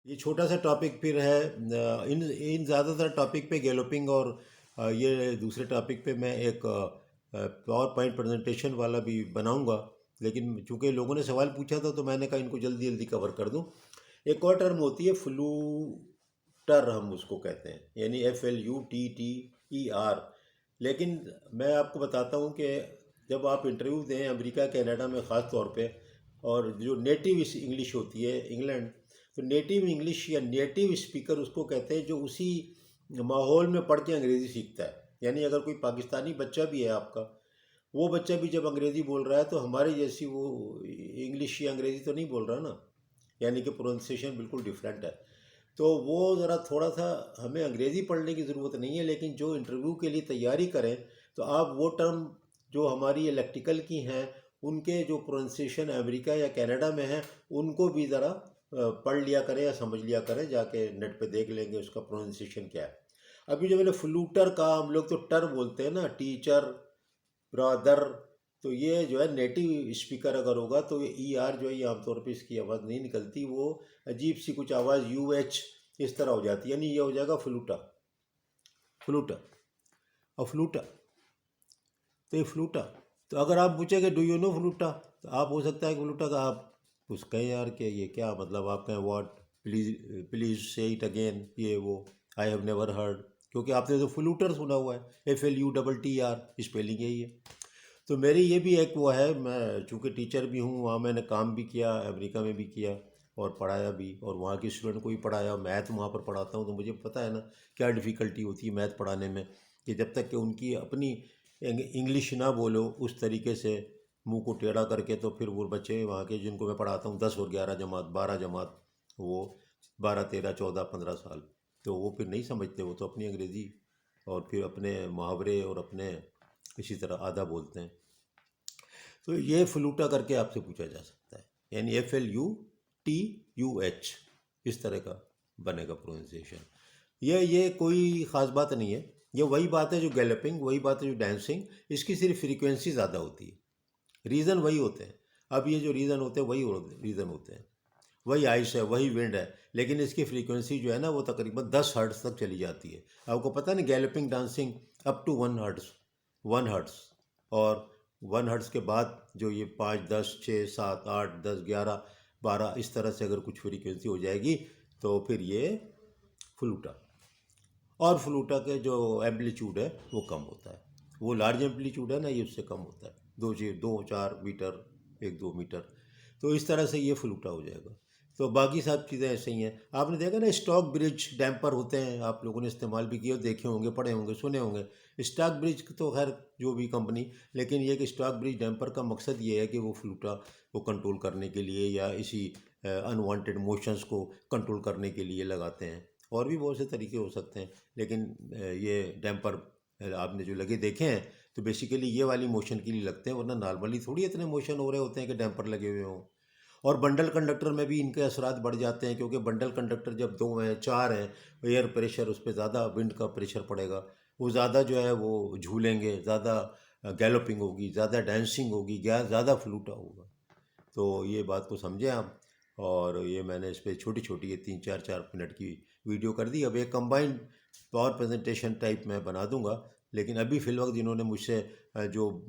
ये छोटा सा टॉपिक फिर है इन इन ज़्यादातर टॉपिक पे गैलोपिंग और ये दूसरे टॉपिक पे मैं एक पावर पॉइंट प्रेजेंटेशन वाला भी बनाऊंगा। लेकिन चूंकि लोगों ने सवाल पूछा था तो मैंने कहा इनको जल्दी जल्दी कवर कर दूं। एक और टर्म होती है फ्लूटर, हम उसको कहते हैं, यानी FLUTTER। लेकिन मैं आपको बताता हूँ कि जब आप इंटरव्यू दें अमेरिका कनाडा में ख़ास तौर पे, और जो नेटिव इंग्लिश होती है इंग्लैंड, तो नेटिव इंग्लिश या नेटिव स्पीकर उसको कहते हैं जो उसी माहौल में पढ़ के अंग्रेज़ी सीखता है। यानी अगर कोई पाकिस्तानी बच्चा भी है आपका, वो बच्चा भी जब अंग्रेज़ी बोल रहा है तो हमारे जैसी वो इंग्लिश या अंग्रेज़ी तो नहीं बोल रहा ना, यानी कि प्रोनाउंसिएशन बिल्कुल डिफरेंट है। तो वो ज़रा थोड़ा सा, हमें अंग्रेज़ी पढ़ने की ज़रूरत नहीं है, लेकिन जो इंटरव्यू के लिए तैयारी करें तो आप वो टर्म जो हमारी इलेक्ट्रिकल की हैं उनके जो प्रोनाउंसिएशन अमेरिका या कनाडा में हैं उनको भी ज़रा पढ़ लिया करें या समझ लिया करें, जाके नेट पे देख लेंगे उसका प्रोनाउंसिएशन क्या है। अभी जो मैंने फ्लूटर कहा, हम लोग तो टर बोलते हैं ना, टीचर, ब्रदर, तो ये जो है नेटिव स्पीकर अगर होगा तो ये ER जो है ये आमतौर पे इसकी आवाज़ नहीं निकलती, वो अजीब सी कुछ आवाज़ UH इस तरह हो जाती है, यानी ये हो जाएगा फ्लूटा, फ्लूटा और फ्लूटा। तो ये फ्लूटा, तो अगर आप पूछेंगे डू यू नो फ्लूटा, तो आप हो सकता है कि फ्लूटा का आप कुछ कहें यार कि ये क्या मतलब, आप कहें व्हाट, प्लीज़ प्लीज़ से इट अगेन, ये वो, आई हैव नेवर हर्ड, क्योंकि आपने तो फ्लूटर सुना हुआ है, FLUTTER, स्पेलिंग यही है। तो मेरी ये भी एक वो है, मैं चूँकि टीचर भी हूँ, वहाँ मैंने काम भी किया, अमेरिका में भी किया और पढ़ाया भी, और वहाँ के स्टूडेंट को भी पढ़ाया, मैथ वहाँ पर पढ़ाता हूँ, तो मुझे पता है ना क्या डिफ़िकल्टी होती है मैथ पढ़ाने में, कि जब तक कि उनकी अपनी इंग्लिश ना बोलो उस तरीके से, मुंह को टेढ़ा करके, तो फिर वो बच्चे वहाँ के जिनको मैं पढ़ाता हूँ 10 और 11 जमात 12 जमात, वो 12 13 14 15 साल, तो वो फिर नहीं समझते, वो तो अपनी अंग्रेज़ी और फिर अपने मुहावरे और अपने इसी तरह आधा बोलते हैं। तो ये फ्लूटा करके आपसे पूछा जा सकता है, यानी FLUTUH, इस तरह का बनेगा प्रोनाउंसिएशन। ये कोई ख़ास बात नहीं है, ये वही बात है जो गैलपिंग, वही बात है जो डांसिंग, इसकी सिर्फ फ्रीक्वेंसी ज़्यादा होती है, रीज़न वही होते हैं। अब ये जो रीज़न होते हैं वही रीज़न होते हैं, वही आइस है, वही विंड है, लेकिन इसकी फ्रीक्वेंसी जो है ना वो तकरीबन 10 हर्ट्ज़ तक चली जाती है। आपको पता नहीं, galloping dancing up to 1 hertz, 1 hertz, और 1 हर्ट्ज़ के बाद जो ये 5 10 6 7 8 10 11 12 इस तरह से अगर कुछ फ्रीक्वेंसी हो जाएगी तो फिर ये फ्लूटा। और फ्लूटा के जो एम्पलीट्यूड है वो कम होता है, वो लार्ज एम्पलीट्यूड है ना, ये उससे कम होता है, 2 4 मीटर, 1 2 मीटर, तो इस तरह से ये फ्लूटा हो जाएगा। तो बाकी सब चीज़ें ऐसे ही हैं। आपने देखा ना, स्टॉक ब्रिज डैम्पर होते हैं, आप लोगों ने इस्तेमाल भी किए, देखे होंगे, पढ़े होंगे, सुने होंगे। स्टॉक ब्रिज तो खैर जो भी कंपनी, लेकिन ये कि स्टॉक ब्रिज डैम्पर का मकसद ये है कि वो फ्लूटा को कंट्रोल करने के लिए या इसी अनवांटेड मोशंस को कंट्रोल करने के लिए लगाते हैं। और भी बहुत से तरीके हो सकते हैं, लेकिन ये डैम्पर आपने जो लगे देखे हैं तो बेसिकली ये वाली मोशन के लिए लगते हैं, वरना नॉर्मली थोड़ी इतने मोशन हो रहे होते हैं कि डैम्पर लगे हुए हों। और बंडल कंडक्टर में भी इनके असरात बढ़ जाते हैं, क्योंकि बंडल कंडक्टर जब 2 हैं 4 हैं, एयर प्रेशर उस पर ज़्यादा, विंड का प्रेशर पड़ेगा, वो ज़्यादा जो है वो झूलेंगे, ज़्यादा गैलोपिंग होगी, ज़्यादा डांसिंग होगी, ज़्यादा फ्लूटा होगा। तो ये बात को समझें आप। और ये मैंने इस पर छोटी छोटी ये 3 4 4 मिनट की वीडियो कर दी। अब एक कंबाइंड पावर प्रेजेंटेशन टाइप मैं बना दूंगा, लेकिन अभी फ़िलवक्त जिन्होंने मुझसे जो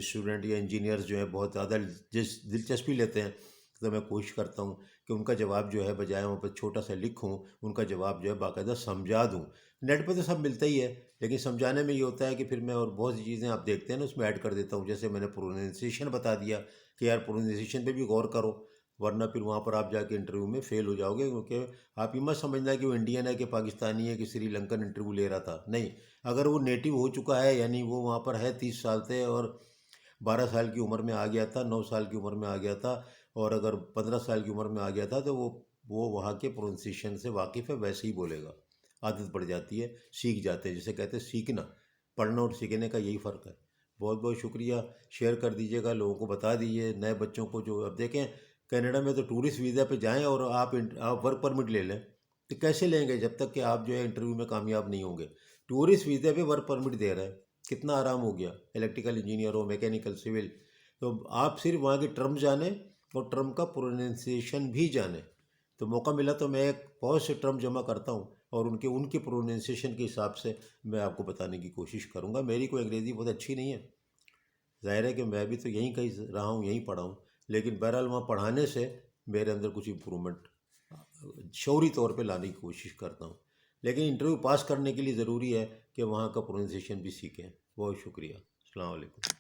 स्टूडेंट या इंजीनियर्स जो हैं बहुत ज़्यादा दिलचस्पी लेते हैं, तो मैं कोशिश करता हूँ कि उनका जवाब जो है बजाय वहाँ पर छोटा सा लिखूँ, उनका जवाब जो है बाकायदा समझा दूँ। नेट पर तो सब मिलता ही है, लेकिन समझाने में ये होता है कि फिर मैं और बहुत सी चीज़ें आप देखते हैं ना उसमें ऐड कर देता हूँ। जैसे मैंने प्रोनाउंसिएशन बता दिया कि यार प्रोनाउंसिएशन पे भी गौर करो, वरना फिर वहाँ पर आप जाके इंटरव्यू में फ़ेल हो जाओगे, क्योंकि आप ये मत समझना कि वो इंडियन है कि पाकिस्तानी है कि श्रीलंकन इंटरव्यू ले रहा था, नहीं। अगर वो नेटिव हो चुका है, यानी वो वहाँ पर है 30 साल से, और 12 साल की उम्र में आ गया था, 9 साल की उम्र में आ गया था, और अगर 15 साल की उम्र में आ गया था, तो वो वहाँ के प्रोनाउंसिएशन से वाकिफ़ है, वैसे ही बोलेगा। आदत पड़ जाती है, सीख जाते हैं, जिसे कहते हैं सीखना। पढ़ना और सीखने का यही फ़र्क है। बहुत बहुत शुक्रिया, शेयर कर दीजिएगा, लोगों को बता दीजिए, नए बच्चों को। जो अब देखें, कनाडा में तो टूरिस्ट वीज़ा पे जाएं और आप वर्क परमिट ले लें, तो कैसे लेंगे जब तक कि आप जो है इंटरव्यू में कामयाब नहीं होंगे। टूरिस्ट वीज़ा पे वर्क परमिट दे रहे हैं, कितना आराम हो गया। इलेक्ट्रिकल इंजीनियर हो, मैकेनिकल, सिविल, तो आप सिर्फ वहाँ की टर्म जाने और टर्म का प्रोनाउंसिएशन भी जाने। तो मौका मिला तो मैं एक बहुत से टर्म जमा करता हूँ और उनके प्रोनाउंसिएशन के हिसाब से मैं आपको बताने की कोशिश करूँगा। मेरी कोई अंग्रेज़ी बहुत अच्छी नहीं है, ज़ाहिर है कि मैं भी तो यहीं कहीं रहा हूँ, यहीं पढ़ा हूँ, लेकिन बहरहाल वहाँ पढ़ाने से मेरे अंदर कुछ इम्प्रूवमेंट शौरी तौर पे लाने की कोशिश करता हूँ। लेकिन इंटरव्यू पास करने के लिए ज़रूरी है कि वहाँ का प्रोनाउंसिएशन भी सीखें। बहुत शुक्रिया। अस्सलाम वालेकुम।